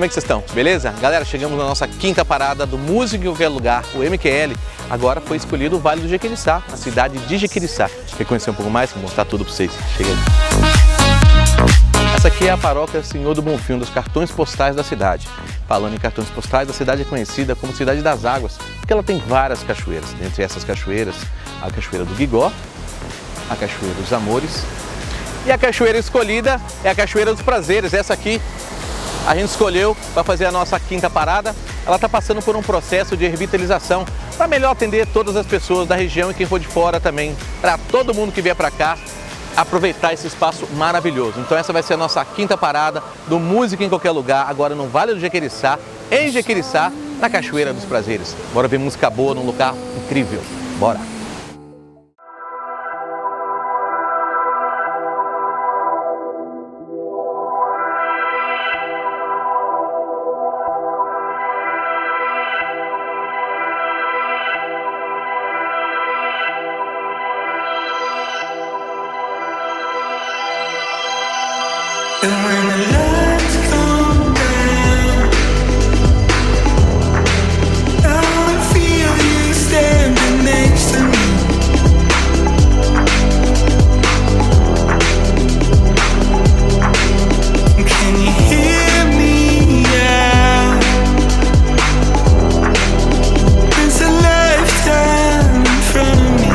Como é que vocês estão? Beleza? Galera, chegamos na nossa quinta parada do Música em Qualquer Lugar, o MQL. Agora foi escolhido o Vale do Jiquiriçá, a cidade de Jiquiriçá. Quer conhecer um pouco mais? Vou mostrar tudo para vocês. Chega aí. Essa aqui é a paróquia Senhor do Bonfim, dos cartões postais da cidade. Falando em cartões postais, a cidade é conhecida como Cidade das Águas, porque ela tem várias cachoeiras. Dentre essas cachoeiras, a Cachoeira do Gigó, a Cachoeira dos Amores e a cachoeira escolhida é a Cachoeira dos Prazeres. Essa aqui a gente escolheu para fazer a nossa quinta parada. Ela está passando por um processo de revitalização para melhor atender todas as pessoas da região e quem for de fora também, para todo mundo que vier para cá aproveitar esse espaço maravilhoso. Então essa vai ser a nossa quinta parada do Música em Qualquer Lugar, agora no Vale do Jiquiriçá, em Jiquiriçá, na Cachoeira dos Prazeres. Bora ver música boa num lugar incrível. Bora! And when the lights come down, I wanna feel you standing next to me. Can you hear me now? There's a lifetime in front of me.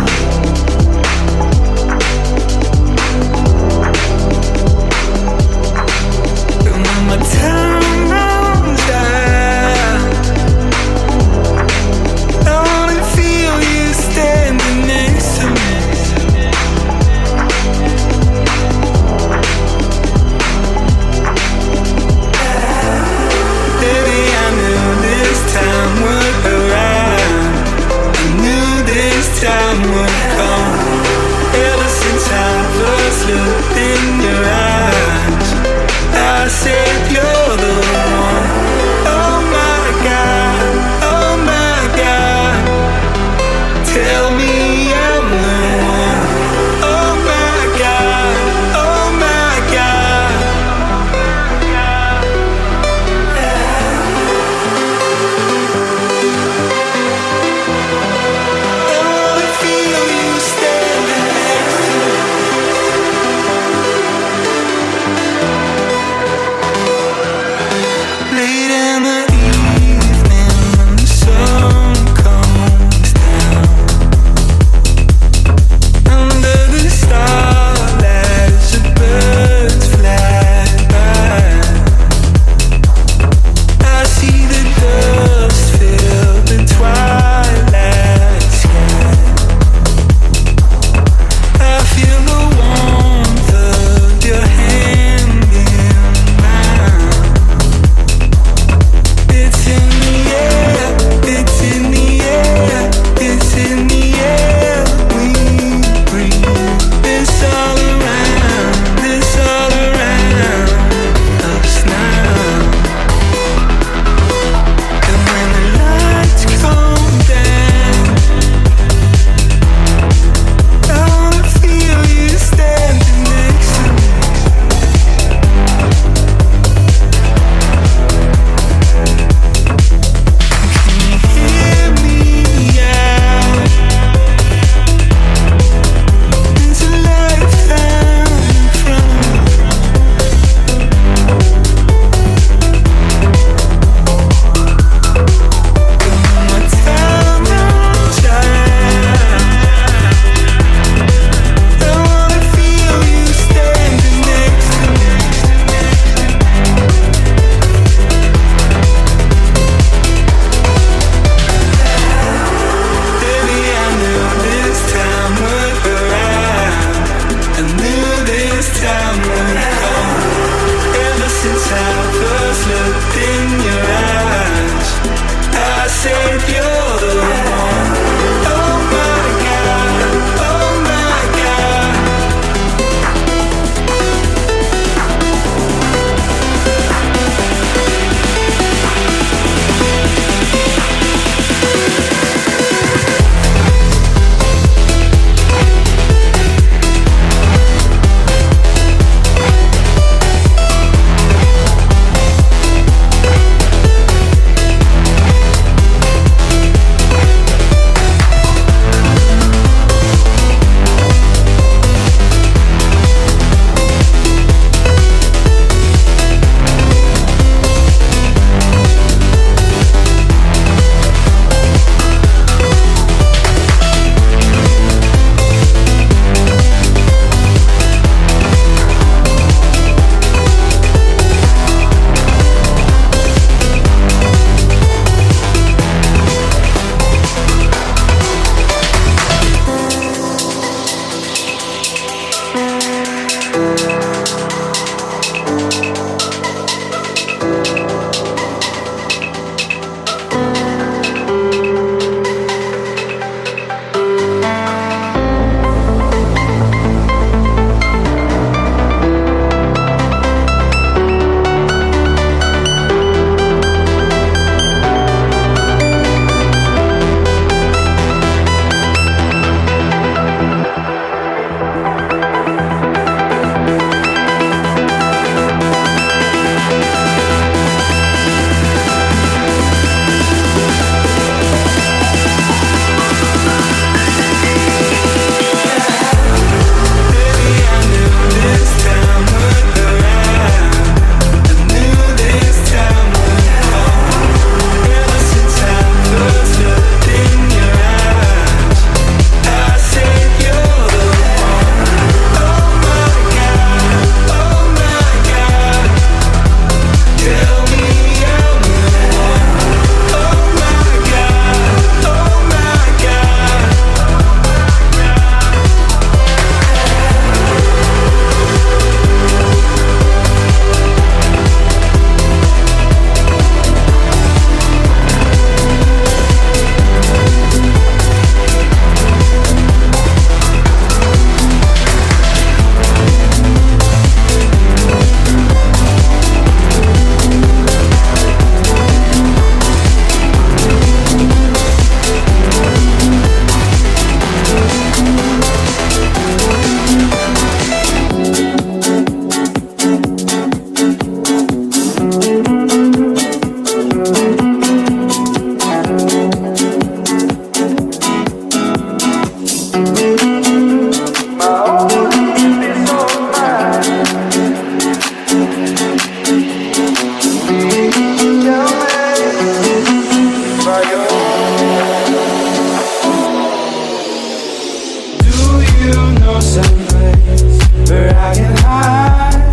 you know someplace where I can hide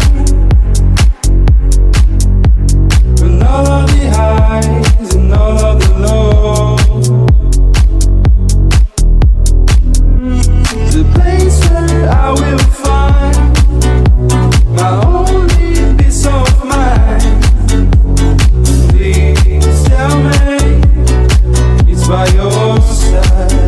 from all of the highs and all of the lows? The place where I will find my only peace of mind. Please tell me it's by your side.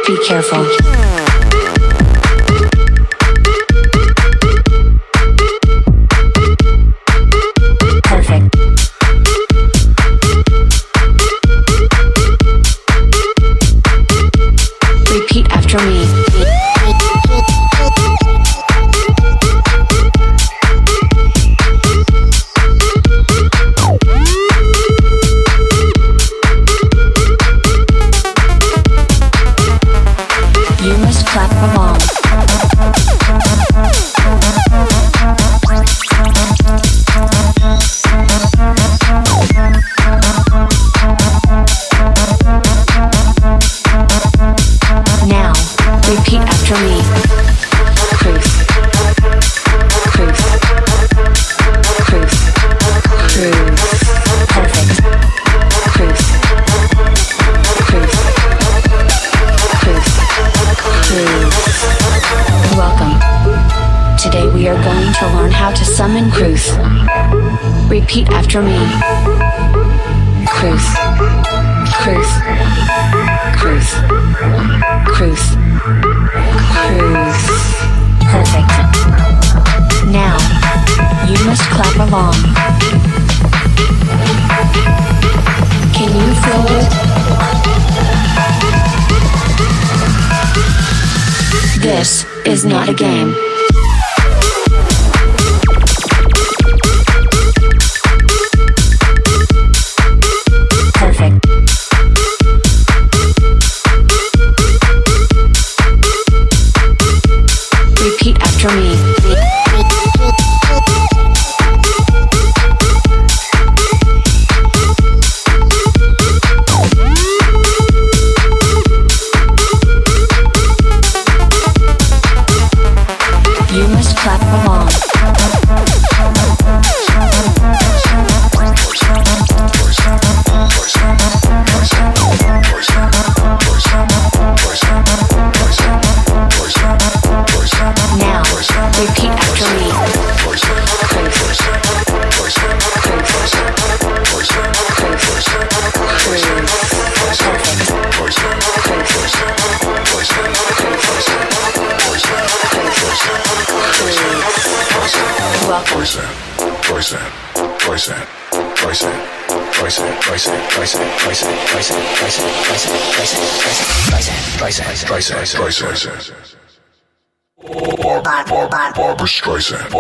Be careful. Perfect. Repeat after me. You must clap along. Now, repeat after me. Cruise. Cruise. Cruise. Cruise. Perfect. Cruise. Cruise. Cruise. Cruise. Welcome. Today we are going to learn how to summon cruise. Repeat after me. Cruise. Cruise. Cruise. Cruise. Cruise. Perfect. Now, you must clap along. Can you feel it? This is not a game. Perfect. Repeat after me. You must clap along. Now, repeat after me. Barbra Streisand.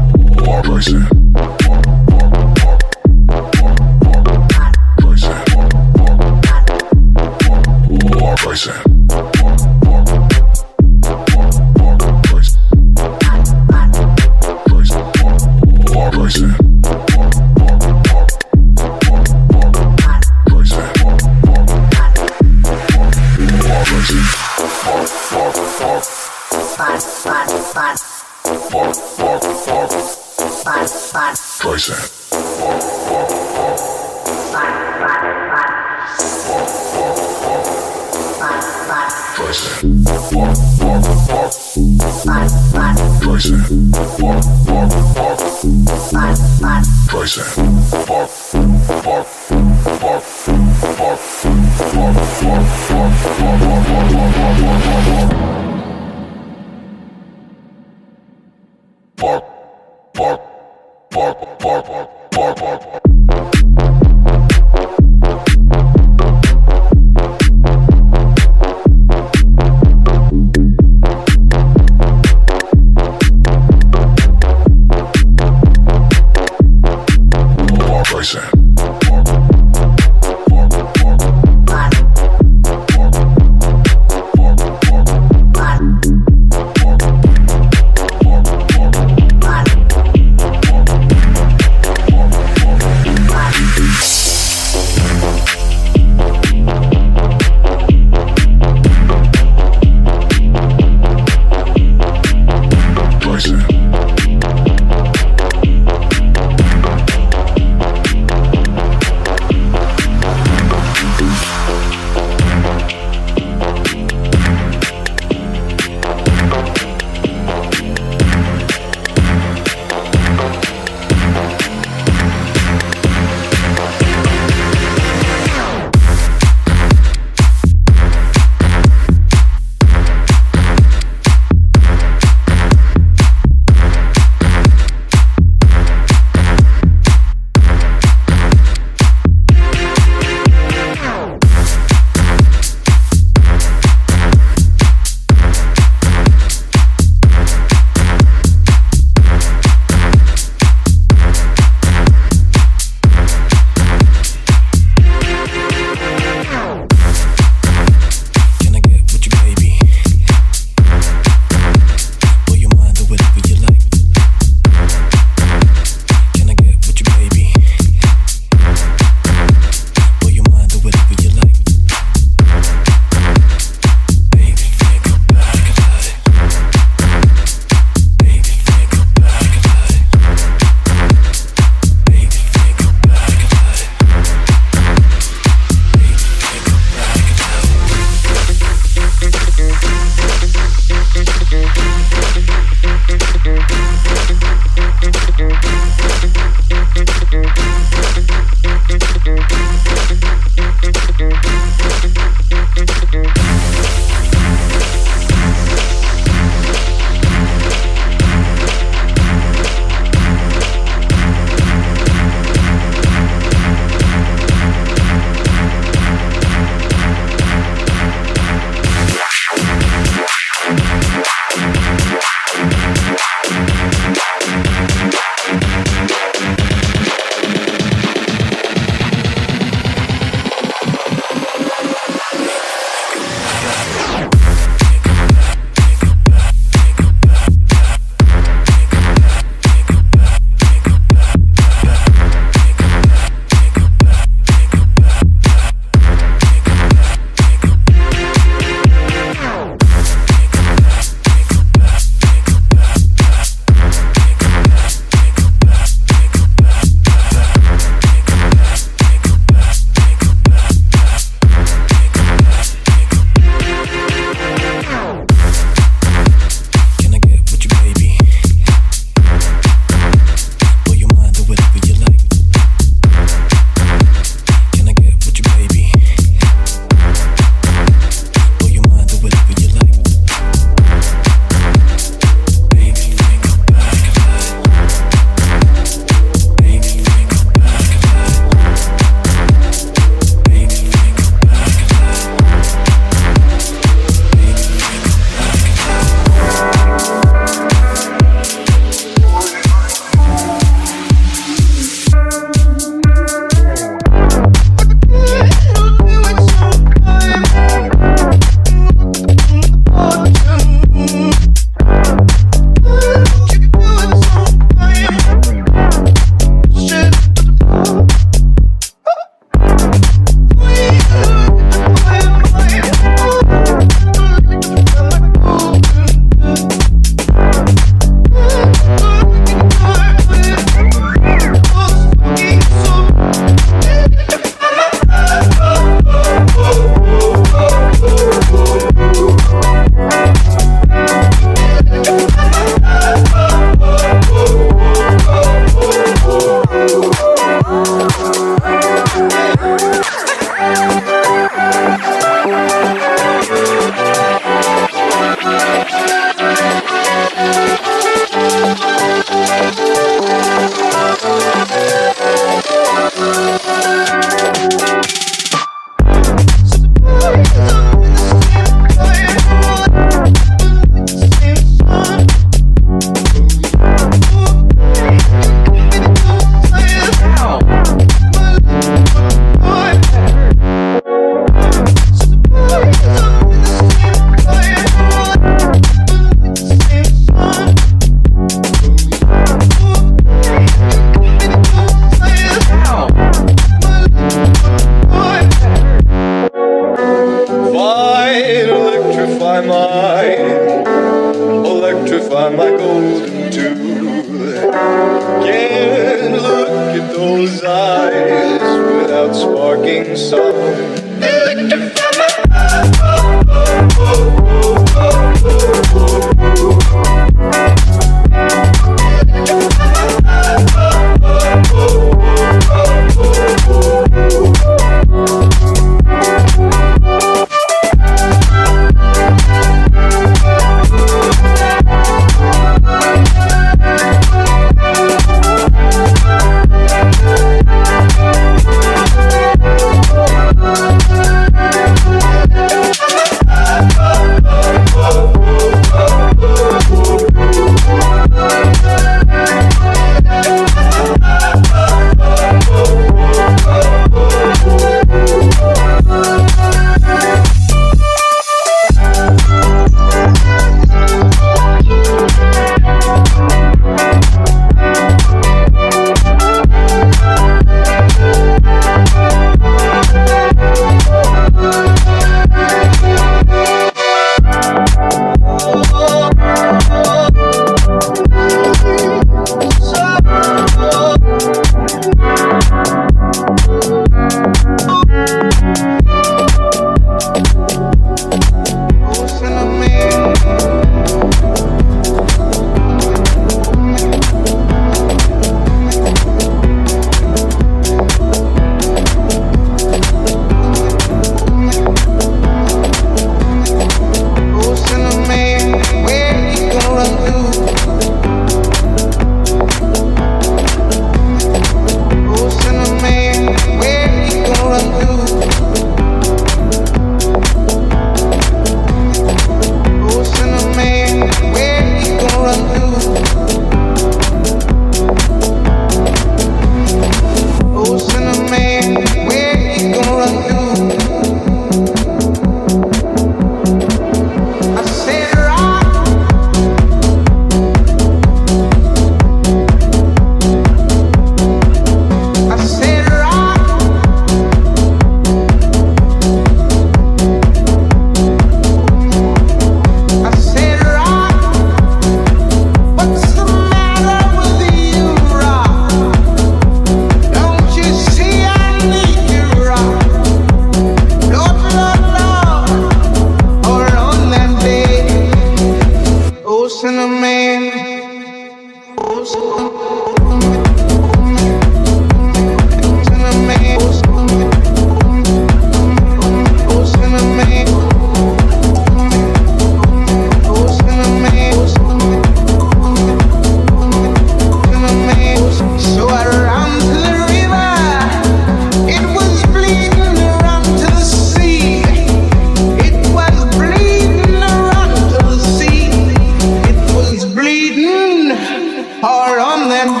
on that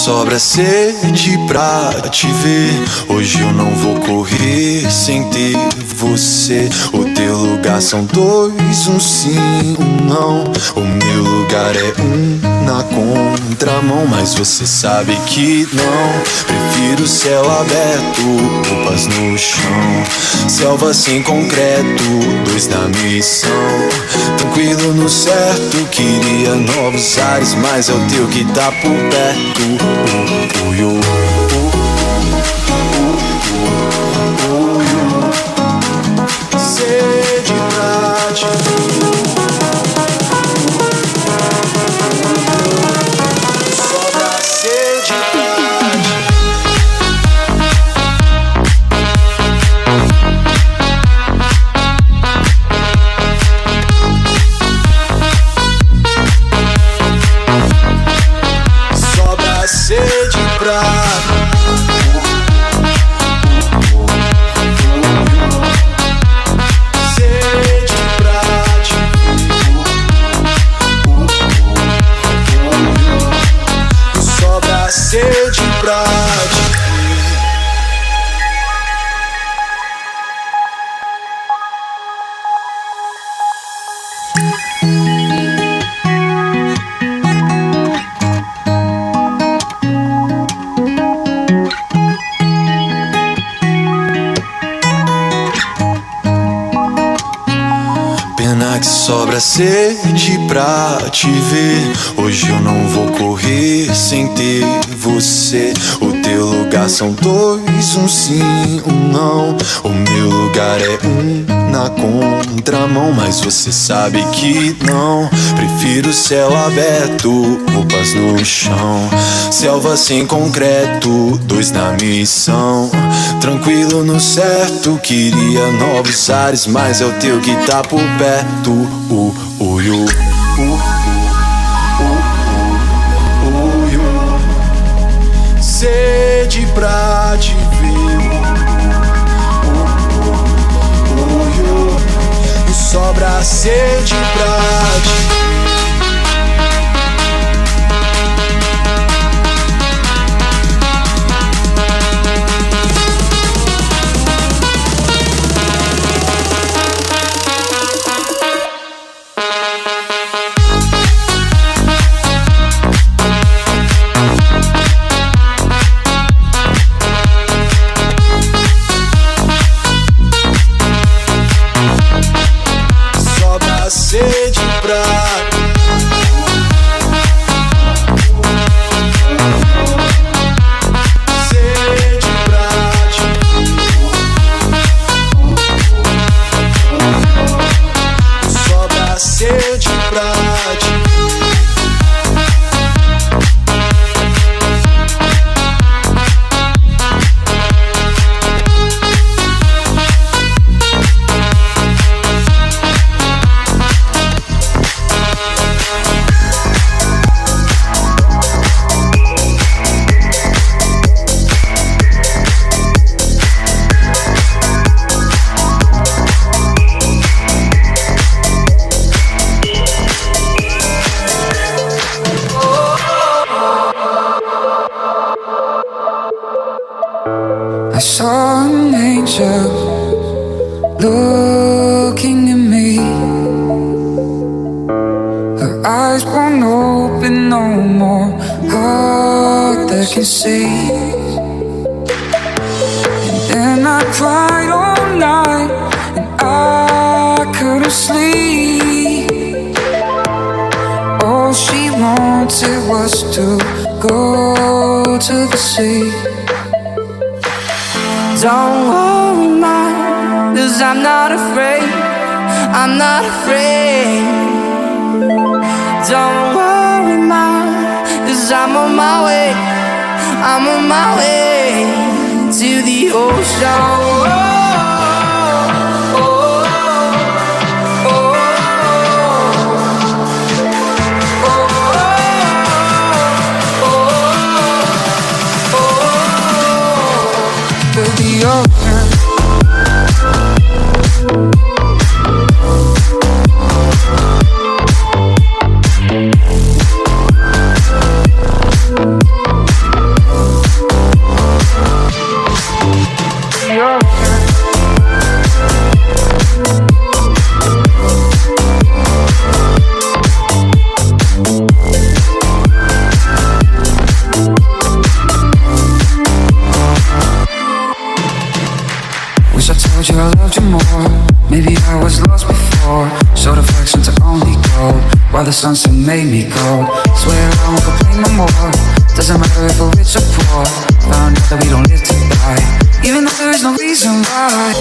sobra sede pra te ver. Hoje eu não vou correr sem ter você. O teu lugar são dois, um sim, um não. O meu lugar é um na contramão, mas você sabe que não. Prefiro céu aberto, roupas no chão, selva sem concreto, dois na missão. Tranquilo no certo, queria novos ares, mas é o teu que tá por perto. Sede pra te sobra sede pra sobra sede pra sede pra te pena que sobra sede pra te ver. Hoje eu não vou correr sem ter você. O teu lugar são dois, um sim, um não. O meu lugar é um na contramão, mas você sabe que não. Prefiro céu aberto, roupas no chão, selva sem concreto, dois na missão. Tranquilo no certo, queria novos ares, mas é o teu que tá por perto. Sede pra te ver. Sobra sede pra te ver. Sede pra sede pra te sobra sede pra te I saw an angel looking at me. Her eyes won't open no more, heart that can see. And then I cried all night and I couldn't sleep. All she wanted was to go to the sea. Don't worry, ma, 'cause I'm not afraid. I'm not afraid. Don't worry, ma, 'cause I'm on my way. I'm on my way to the ocean. The ocean. told you I loved you more. Maybe I was lost before. Showed affection to only gold, while the sunset made me cold. Swear I won't complain no more. Doesn't matter if we're rich or poor. Found out that we don't live to die, even though there is no reason why.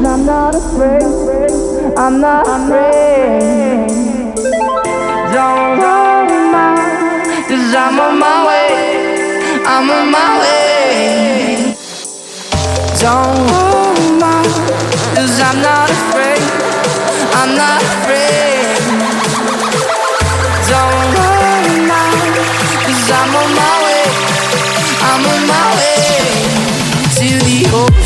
I'm not afraid, I'm not afraid. Don't worry, mind, 'cause I'm on my way, I'm on my way. Don't worry, mind, 'cause I'm not afraid, I'm not afraid. Don't worry, mind, 'cause I'm on my way, I'm on my way to the ocean.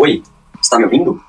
Oi, está me ouvindo?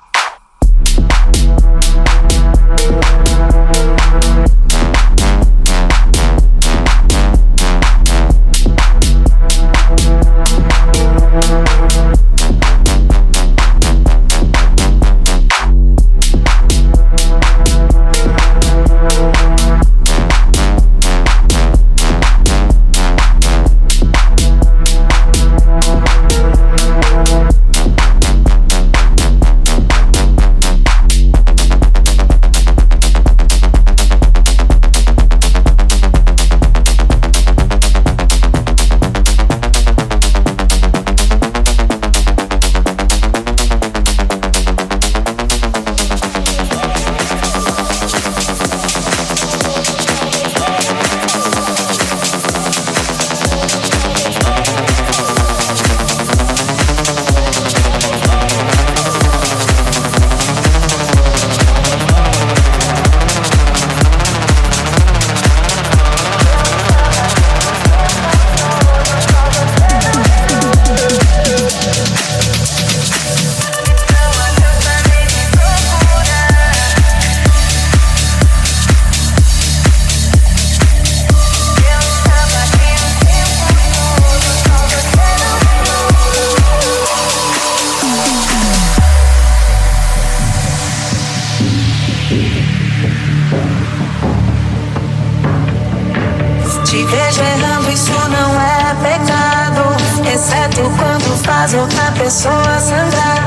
Te vejo errando, isso não é pecado, exceto quando faz outra pessoa sangrar.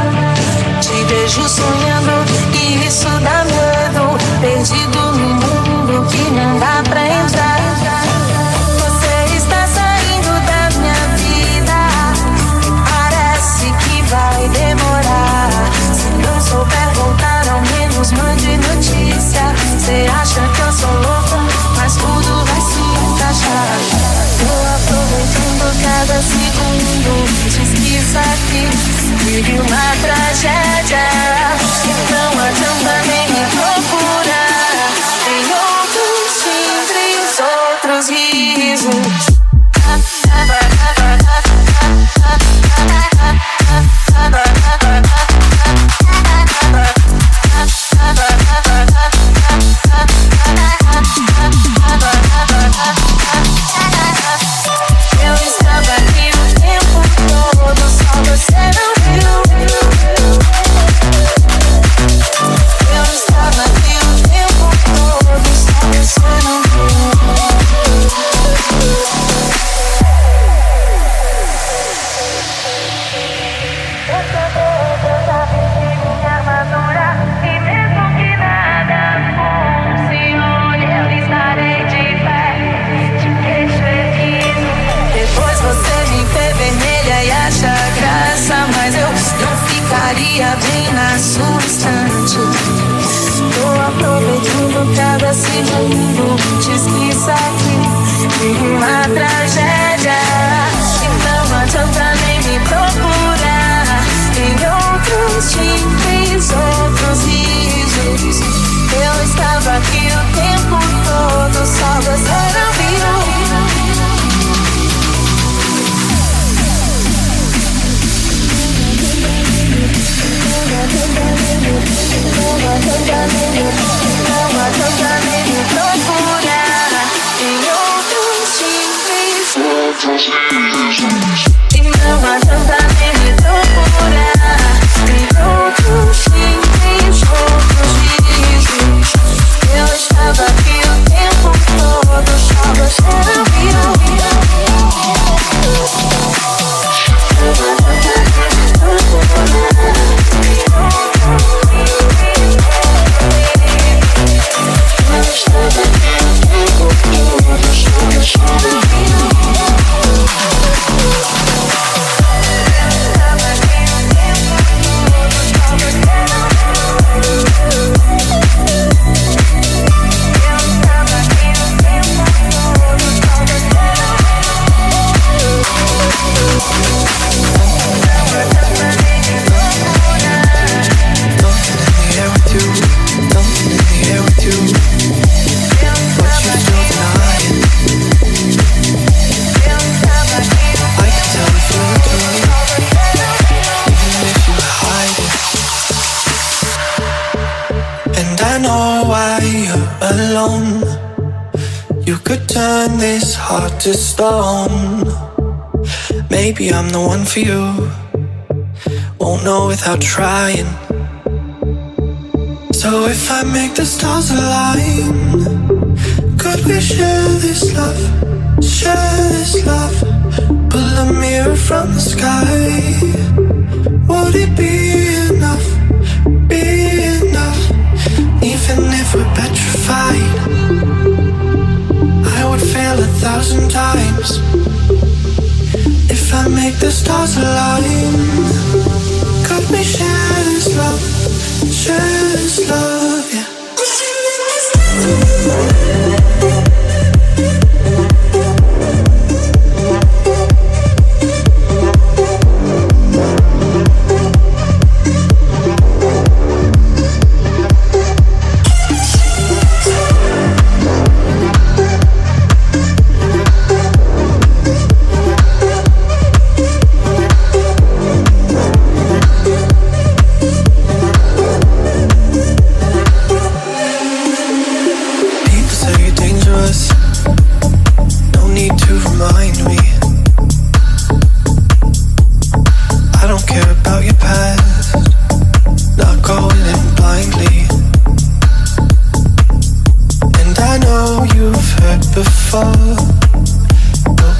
Te vejo sonhando e isso dá medo, perdido no mundo que não dá pra entrar. Você está saindo da minha vida, parece que vai demorar. Se não souber voltar, ao menos mande notícia. Você acha que eu sou louca, mas tudo vai se encaixar. Tô aproveitando cada segundo, diz que isso aqui vive uma tragédia. Não adianta nem me procurar, tem outros timbres, outros risos. Eu estava aqui o tempo todo, só você não viu. Eu estava aqui o tempo todo, só você não viu. Eu tava vestindo minha armadura, e mesmo que nada funcione, eu estarei de pé, de queixo erguido. Depois você me vê vermelha e acha graça, mas eu não ficaria bem na sua estante. Tô aproveitando cada segundo, diz que isso aqui vive uma tragédia. Não adianta nem me procurar, tem outros timbres, outros risos. Eu estava aqui o tempo todo, só você não viu. Não adianta nem me procurar, tem outros timbres, outros risos. E não adianta nem me procurar, tem outros timbres, outros risos. Eu estava aqui o tempo todo, só você não viu. You could turn this heart to stone. Maybe I'm the one for you, won't know without trying. So if I make the stars align, could we share this love, share this love? Pull a mirror from the sky. Would it be enough, be enough? Even if we're petrified, I would fail 1,000 times. If I make the stars align, could we share this love, share this love, yeah. before.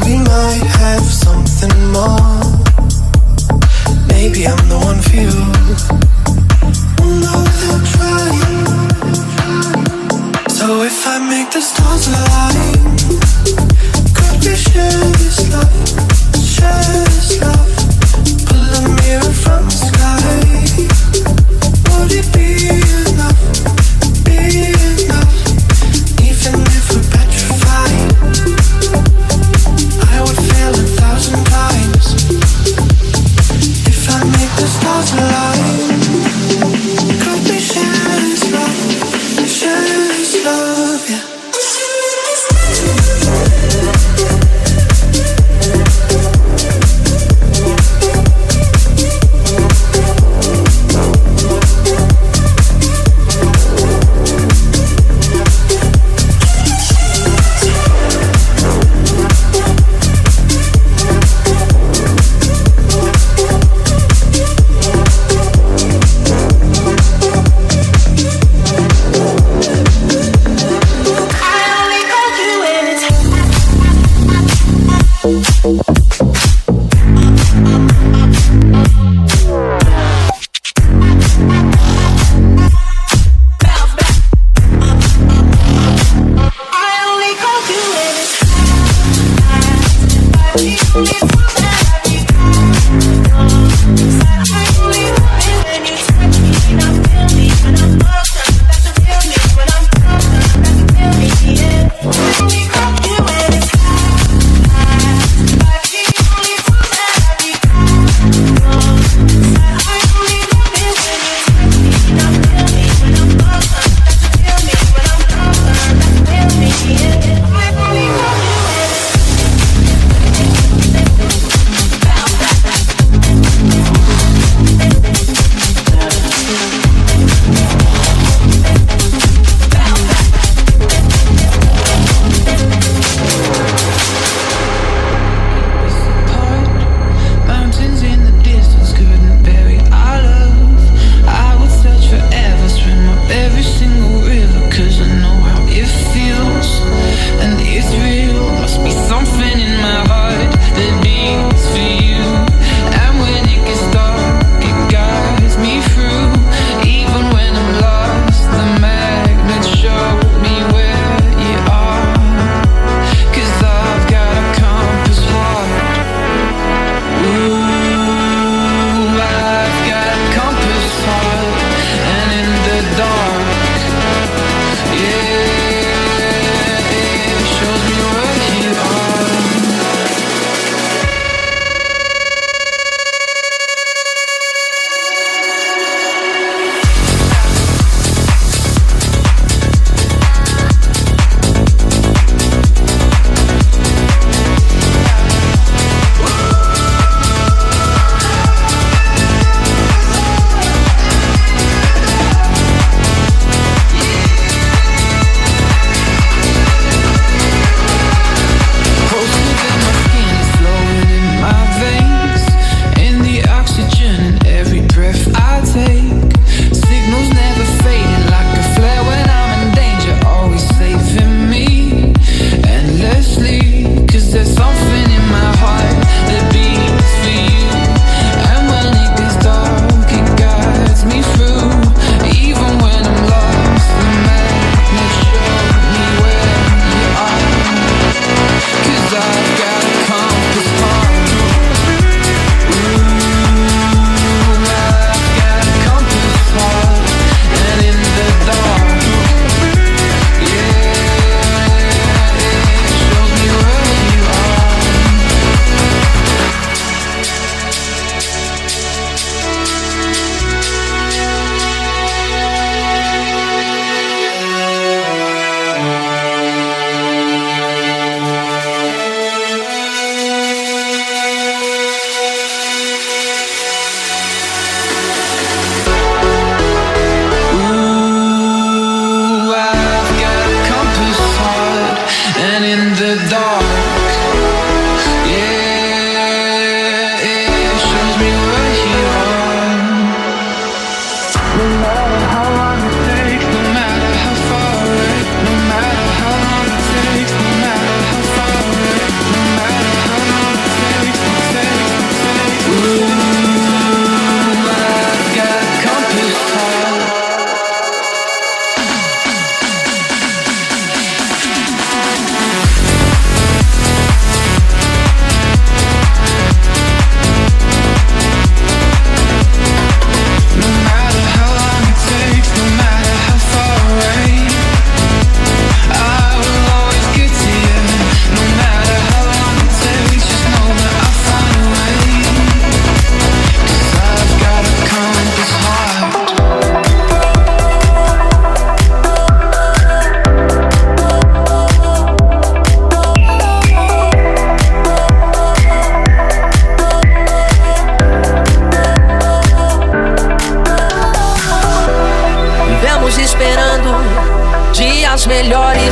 we might have something more. Maybe I'm the one for you. We'll know without trying. So if I make the stars align, could we share this love? Share this love. Pull a mirror from the sky. Would it be enough? Be enough? Even if we're petrified, I would fail 1,000 times. If I make the stars align, could we share this love? Share this love, yeah.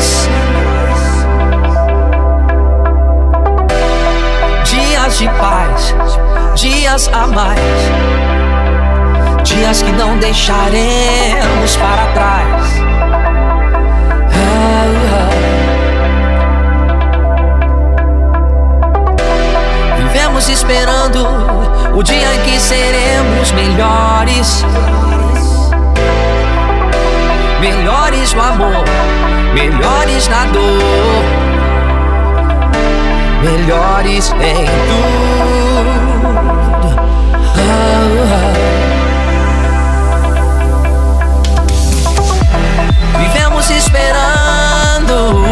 melhores. Dias de paz, dias a mais, dias que não deixaremos para trás. Vivemos esperando o dia em que seremos melhores. Melhores no amor, melhores na dor, melhores em tudo. Vivemos esperando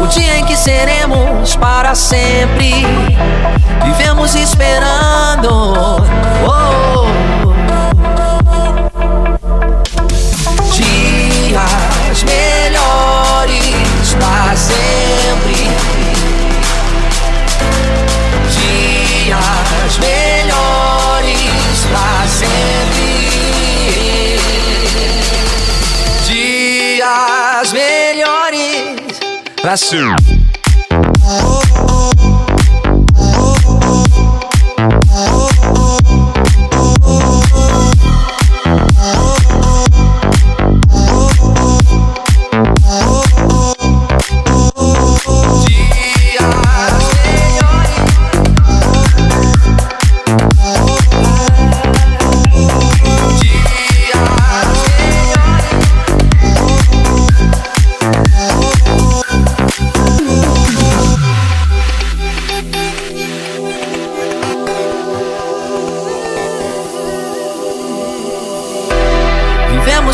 o dia em que seremos para sempre. Vivemos esperando dias melhores para sempre. Dias melhores para sempre. Dias melhores para sempre.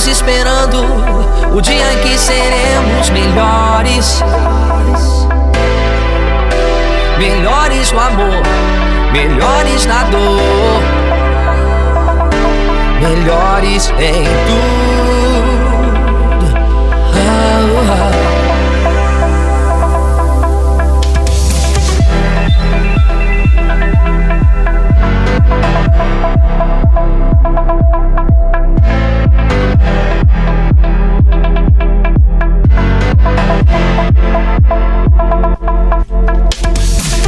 Esperando o dia em que seremos melhores. Melhores no amor, melhores na dor, melhores em tudo.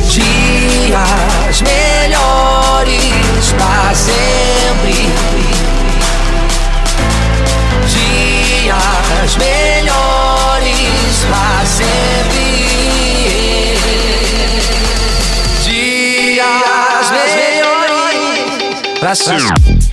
Dias melhores para sempre. Dias melhores para sempre. Dias melhores para sempre.